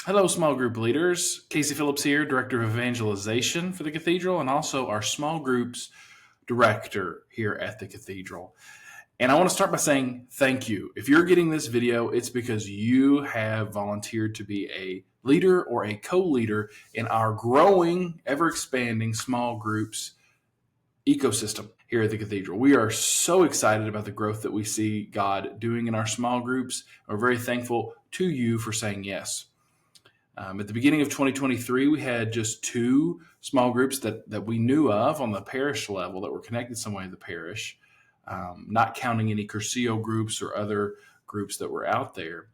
Hello, small group leaders. Casey Phillips here, Director of Evangelization for the Cathedral, and also our small groups director here at the Cathedral. And I want to start by saying thank you. If you're getting this video, it's because you have volunteered to be a leader or a co-leader in our growing, ever-expanding small groups ecosystem here at the Cathedral. We are so excited about the growth that we see God doing in our small groups. We're very thankful to you for saying yes. At the beginning of 2023, we had just 2 small groups that we knew of on the parish level that were connected some way to the parish, not counting any Curcio groups or other groups that were out there.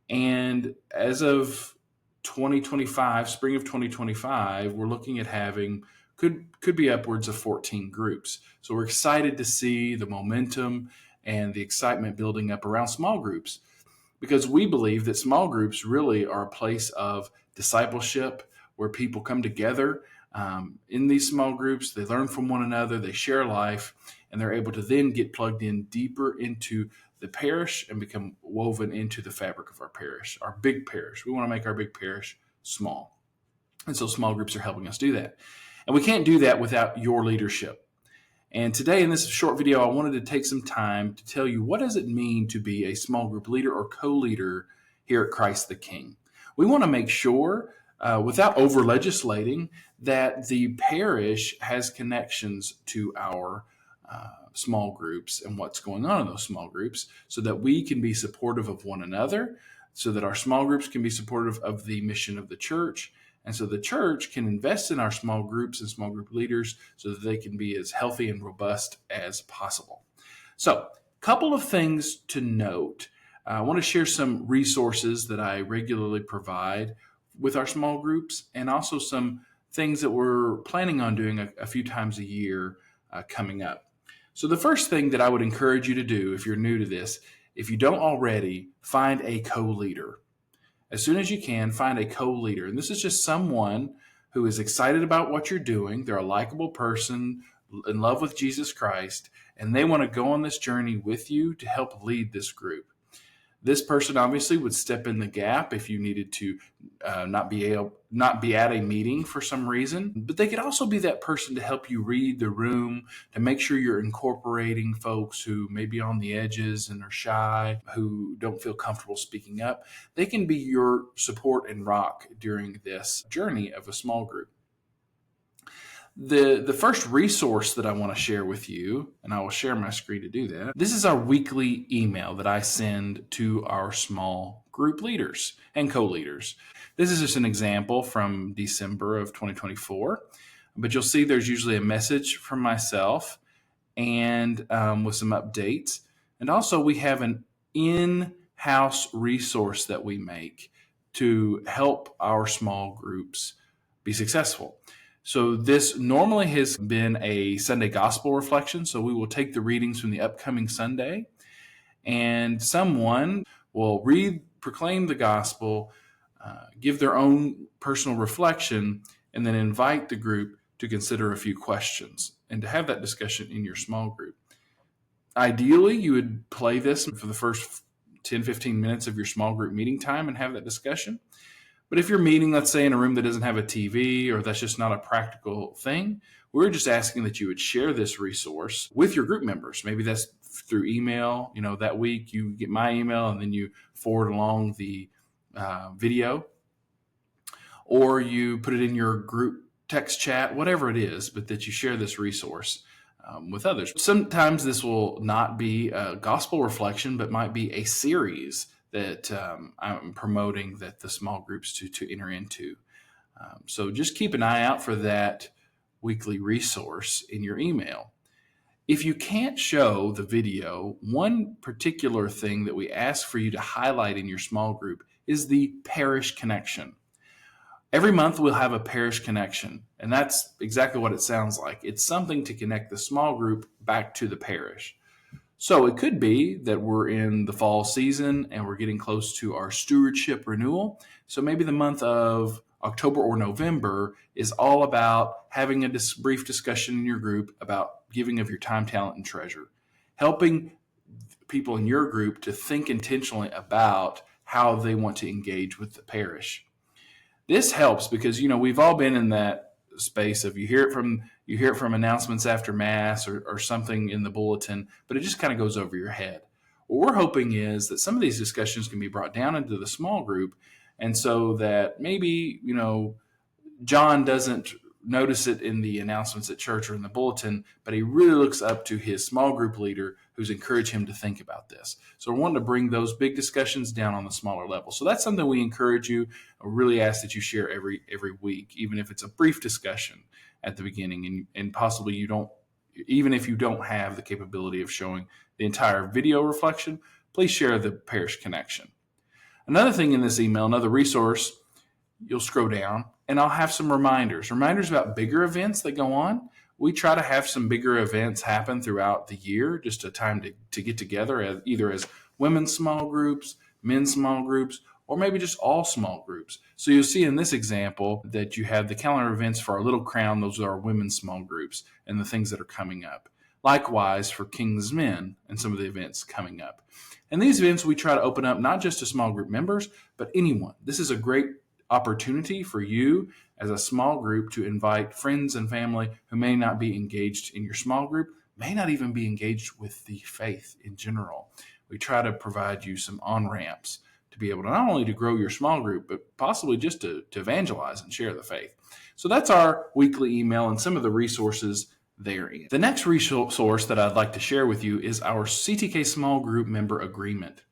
And as of 2025, spring of 2025, we're looking at having could be upwards of 14 groups. So we're excited to see the momentum and the excitement building up around small groups, because we believe that small groups really are a place of discipleship where people come together in these small groups. They learn from one another, they share life, and they're able to then get plugged in deeper into the parish and become woven into the fabric of our parish, our big parish. We want to make our big parish small. And so small groups are helping us do that. And we can't do that without your leadership. And today in this short video, I wanted to take some time to tell you, what does it mean to be a small group leader or co-leader here at Christ the King? We want to make sure, without over-legislating, that the parish has connections to our small groups and what's going on in those small groups, so that we can be supportive of one another, so that our small groups can be supportive of the mission of the church, and so the church can invest in our small groups and small group leaders so that they can be as healthy and robust as possible. So, a couple of things to note. I want to share some resources that I regularly provide with our small groups, and also some things that we're planning on doing a few times a year coming up. So the first thing that I would encourage you to do, if you're new to this, if you don't already, find a co-leader. As soon as you can, find a co-leader. And this is just someone who is excited about what you're doing. They're a likable person in love with Jesus Christ, and they want to go on this journey with you to help lead this group. This person obviously would step in the gap if you needed to not be at a meeting for some reason, but they could also be that person to help you read the room, to make sure you're incorporating folks who may be on the edges and are shy, who don't feel comfortable speaking up. They can be your support and rock during this journey of a small group. The first resource that I want to share with you, and I will share my screen to do that, this is our weekly email that I send to our small group leaders and co-leaders. This is just an example from December of 2024, but you'll see there's usually a message from myself and with some updates. And also we have an in-house resource that we make to help our small groups be successful. So this normally has been a Sunday gospel reflection. So we will take the readings from the upcoming Sunday, and someone will proclaim the gospel, give their own personal reflection, and then invite the group to consider a few questions and to have that discussion in your small group. Ideally, you would play this for the first 10, 15 minutes of your small group meeting time and have that discussion. But if you're meeting, let's say, in a room that doesn't have a TV, or that's just not a practical thing, we're just asking that you would share this resource with your group members. Maybe that's through email. That week you get my email and then you forward along the video, or you put it in your group text chat, whatever it is, but that you share this resource with others. Sometimes this will not be a gospel reflection, but might be a series that I'm promoting that the small groups to enter into. So just keep an eye out for that weekly resource in your email. If you can't show the video, one particular thing that we ask for you to highlight in your small group is the parish connection. Every month we'll have a parish connection, and that's exactly what it sounds like. It's something to connect the small group back to the parish. So it could be that we're in the fall season and we're getting close to our stewardship renewal. So maybe the month of October or November is all about having a brief discussion in your group about giving of your time, talent, and treasure, helping people in your group to think intentionally about how they want to engage with the parish. This helps because, we've all been in that space of you hear it from announcements after mass or something in the bulletin, but it just kind of goes over your head. What we're hoping is that some of these discussions can be brought down into the small group, and so that maybe, John doesn't notice it in the announcements at church or in the bulletin, but he really looks up to his small group leader who's encouraged him to think about this. So we're wanting to bring those big discussions down on the smaller level. So that's something we encourage you. I really ask that you share every week, even if it's a brief discussion at the beginning, and possibly you don't, even if you don't have the capability of showing the entire video reflection, please share the parish connection. Another thing in this email, another resource, you'll scroll down and I'll have some reminders about bigger events that go on. We try to have some bigger events happen throughout the year, just a time to get together either as women's small groups, men's small groups, or maybe just all small groups. So you'll see in this example that you have the calendar events for our Little Crown. Those are our women's small groups and the things that are coming up. Likewise for King's Men and some of the events coming up. And these events we try to open up not just to small group members, but anyone. This is a great opportunity for you as a small group to invite friends and family who may not be engaged in your small group, may not even be engaged with the faith in general. We try to provide you some on-ramps to be able to not only to grow your small group, but possibly just to evangelize and share the faith. So that's our weekly email and some of the resources therein. The next resource that I'd like to share with you is our CTK Small Group Member Agreement.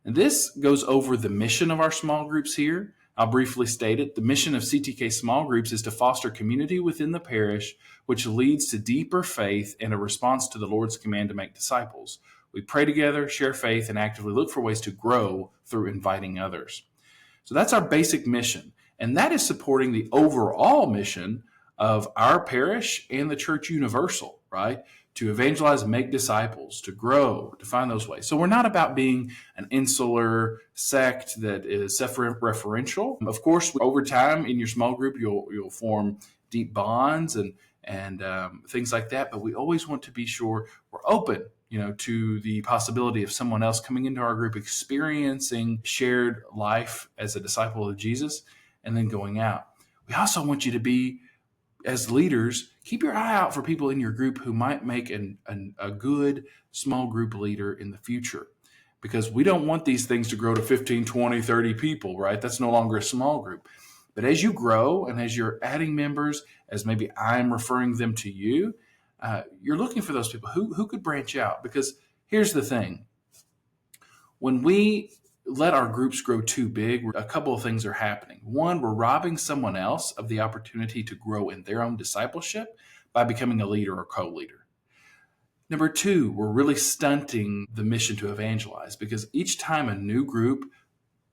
And this goes over the mission of our small groups here. I'll briefly state it. The mission of CTK Small Groups is to foster community within the parish, which leads to deeper faith and a response to the Lord's command to make disciples. We pray together, share faith, and actively look for ways to grow through inviting others. So that's our basic mission. And that is supporting the overall mission of our parish and the Church Universal, right? To evangelize and make disciples, to grow, to find those ways. So we're not about being an insular sect that is self-referential. Of course, over time in your small group, you'll form deep bonds and things like that. But we always want to be sure we're open, to the possibility of someone else coming into our group, experiencing shared life as a disciple of Jesus, and then going out. We also want you to be, as leaders, keep your eye out for people in your group who might make a good small group leader in the future, because we don't want these things to grow to 15, 20, 30 people, right? That's no longer a small group. But as you grow and as you're adding members, as maybe I'm referring them to you, you're looking for those people who could branch out. Because here's the thing. When we let our groups grow too big, a couple of things are happening. One, we're robbing someone else of the opportunity to grow in their own discipleship by becoming a leader or co-leader. Number two, we're really stunting the mission to evangelize, because each time a new group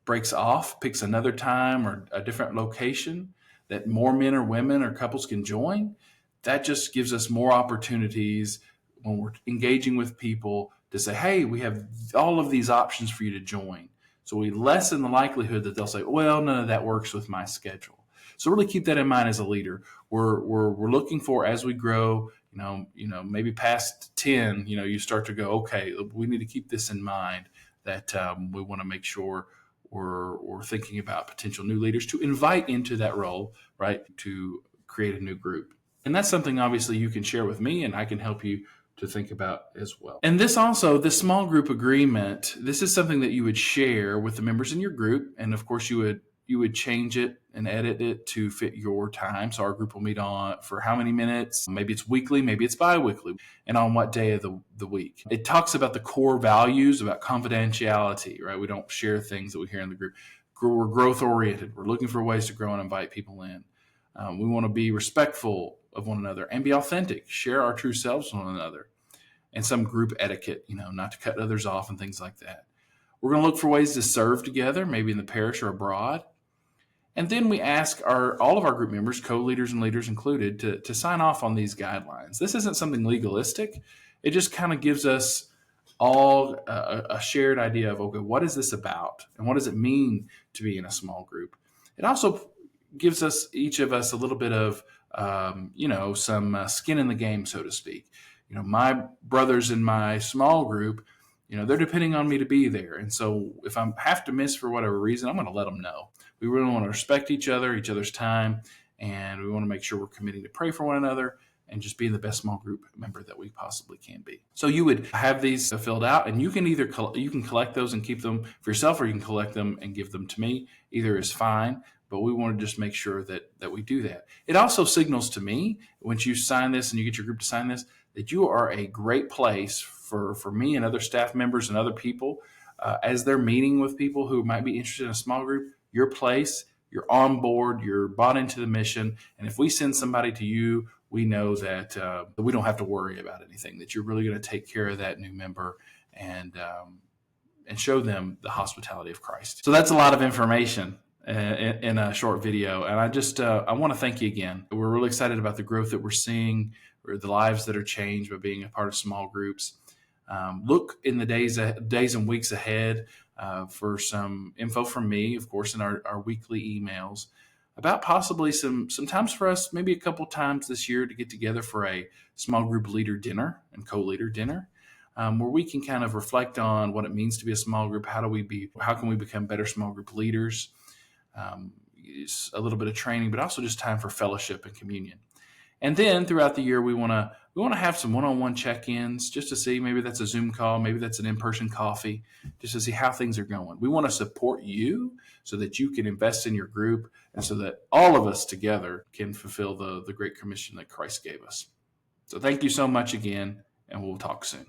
breaks off, picks another time or a different location that more men or women or couples can join, that just gives us more opportunities when we're engaging with people to say, hey, we have all of these options for you to join. So we lessen the likelihood that they'll say, well, none of that works with my schedule. So really keep that in mind as a leader. We're looking for, as we grow, maybe past 10, you start to go, okay, we need to keep this in mind, that we want to make sure we're thinking about potential new leaders to invite into that role, right, to create a new group. And that's something obviously you can share with me, and I can help you to think about as well. And this small group agreement, this is something that you would share with the members in your group. And of course you would change it and edit it to fit your time. So our group will meet on for how many minutes? Maybe it's weekly, maybe it's bi-weekly, and on what day of the week. It talks about the core values, about confidentiality, right? We don't share things that we hear in the group. We're growth oriented. We're looking for ways to grow and invite people in. We want to be respectful of one another and be authentic, share our true selves with one another, and some group etiquette, not to cut others off and things like that. We're going to look for ways to serve together, maybe in the parish or abroad. And then we ask all of our group members, co-leaders and leaders included, to sign off on these guidelines. This isn't something legalistic. It just kind of gives us all a shared idea of, okay, what is this about? And what does it mean to be in a small group? It also gives us, each of us, a little bit of, some skin in the game, so to speak. My brothers in my small group, they're depending on me to be there. And so if I have to miss for whatever reason, I'm going to let them know. We really want to respect each other's time, and we want to make sure we're committing to pray for one another and just being the best small group member that we possibly can be. So you would have these filled out, and you can either you can collect those and keep them for yourself, or you can collect them and give them to me. Either is fine, but we want to just make sure that we do that. It also signals to me, once you sign this and you get your group to sign this, that you are a great place for me and other staff members and other people as they're meeting with people who might be interested in a small group. Your place, you're on board, you're bought into the mission, and if we send somebody to you, we know that we don't have to worry about anything, that you're really going to take care of that new member and show them the hospitality of Christ. So that's a lot of information in a short video. And I want to thank you again. We're really excited about the growth that we're seeing, or the lives that are changed by being a part of small groups. Look in the days and weeks ahead for some info from me, of course, in our weekly emails about possibly some times for us, maybe a couple times this year, to get together for a small group leader dinner and co-leader dinner, where we can kind of reflect on what it means to be a small group. How can we become better small group leaders? It's a little bit of training, but also just time for fellowship and communion. And then throughout the year, we want to have some one-on-one check-ins, just to see, maybe that's a Zoom call, maybe that's an in-person coffee, just to see how things are going. We want to support you so that you can invest in your group, and so that all of us together can fulfill the Great Commission that Christ gave us. So thank you so much again, and we'll talk soon.